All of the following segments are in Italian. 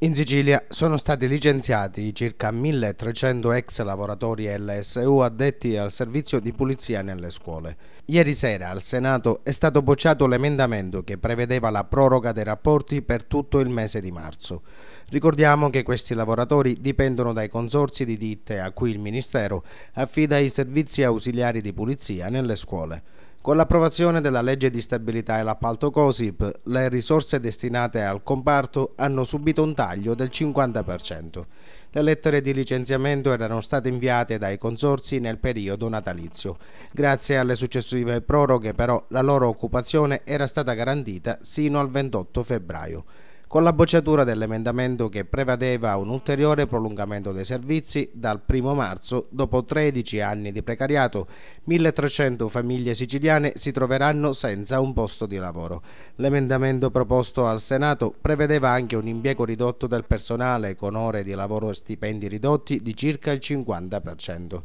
In Sicilia sono stati licenziati circa 1300 ex lavoratori LSU addetti al servizio di pulizia nelle scuole. Ieri sera al Senato è stato bocciato l'emendamento che prevedeva la proroga dei rapporti per tutto il mese di marzo. Ricordiamo che questi lavoratori dipendono dai consorzi di ditte a cui il Ministero affida i servizi ausiliari di pulizia nelle scuole. Con l'approvazione della legge di stabilità e l'appalto COSIP, le risorse destinate al comparto hanno subito un taglio del 50%. Le lettere di licenziamento erano state inviate dai consorzi nel periodo natalizio. Grazie alle successive proroghe, però, la loro occupazione era stata garantita sino al 28 febbraio. Con la bocciatura dell'emendamento che prevedeva un ulteriore prolungamento dei servizi, dal 1 marzo, dopo 13 anni di precariato, 1300 famiglie siciliane si troveranno senza un posto di lavoro. L'emendamento proposto al Senato prevedeva anche un impiego ridotto del personale con ore di lavoro e stipendi ridotti di circa il 50%.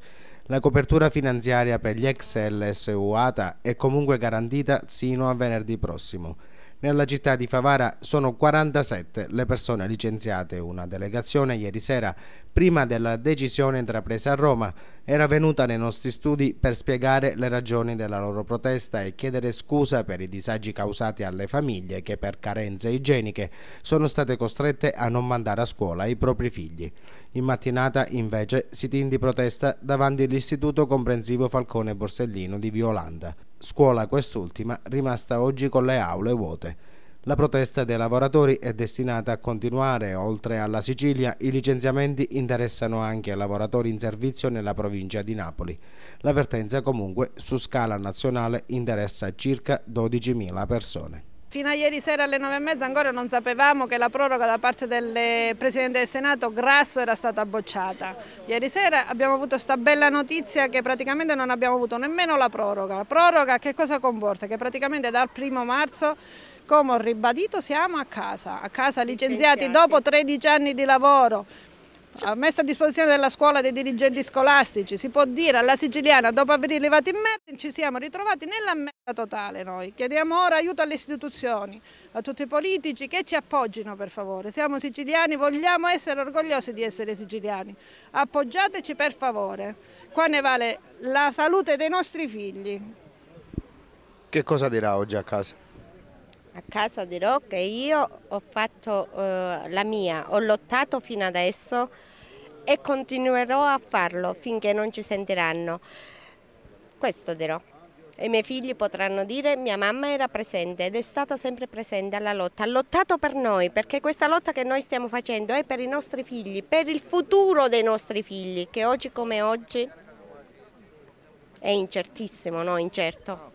La copertura finanziaria per gli ex LSU ATA è comunque garantita sino a venerdì prossimo. Nella città di Favara sono 47 le persone licenziate. Una delegazione ieri sera, prima della decisione intrapresa a Roma, era venuta nei nostri studi per spiegare le ragioni della loro protesta e chiedere scusa per i disagi causati alle famiglie che per carenze igieniche sono state costrette a non mandare a scuola i propri figli. In mattinata, invece, sit-in di protesta davanti all'Istituto Comprensivo Falcone Borsellino di Violanda. Scuola quest'ultima rimasta oggi con le aule vuote. La protesta dei lavoratori è destinata a continuare. Oltre alla Sicilia, i licenziamenti interessano anche lavoratori in servizio nella provincia di Napoli. L'avvertenza comunque su scala nazionale interessa circa 12.000 persone. Fino a ieri sera alle 9:30 ancora non sapevamo che la proroga da parte del Presidente del Senato Grasso era stata bocciata. Ieri sera abbiamo avuto questa bella notizia che praticamente non abbiamo avuto nemmeno la proroga. La proroga che cosa comporta? Che praticamente dal 1 marzo, come ho ribadito, siamo a casa licenziati dopo 13 anni di lavoro. Messa a disposizione della scuola dei dirigenti scolastici, si può dire alla siciliana, dopo aver arrivato in merda ci siamo ritrovati nella merda totale noi. Chiediamo ora aiuto alle istituzioni, a tutti i politici che ci appoggino per favore. Siamo siciliani, vogliamo essere orgogliosi di essere siciliani, appoggiateci per favore, qua ne vale la salute dei nostri figli. Che cosa dirà oggi a casa? A casa dirò che io ho fatto la mia, ho lottato fino adesso e continuerò a farlo finché non ci sentiranno. Questo dirò. E i miei figli potranno dire mia mamma era presente ed è stata sempre presente alla lotta, ha lottato per noi, perché questa lotta che noi stiamo facendo è per i nostri figli, per il futuro dei nostri figli, che oggi come oggi è incertissimo, no? Incerto.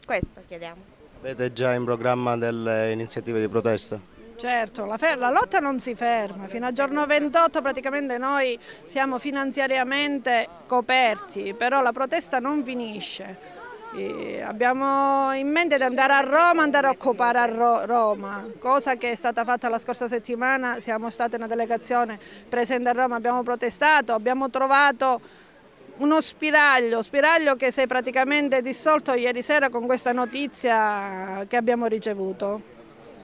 Questo chiediamo. Avete già in programma delle iniziative di protesta? Certo, la lotta non si ferma, fino al giorno 28 praticamente noi siamo finanziariamente coperti, però la protesta non finisce. Abbiamo in mente di andare a Roma, andare a occupare a Roma, cosa che è stata fatta la scorsa settimana. Siamo stati una delegazione presente a Roma, abbiamo protestato, abbiamo trovato uno spiraglio che si è praticamente dissolto ieri sera con questa notizia che abbiamo ricevuto.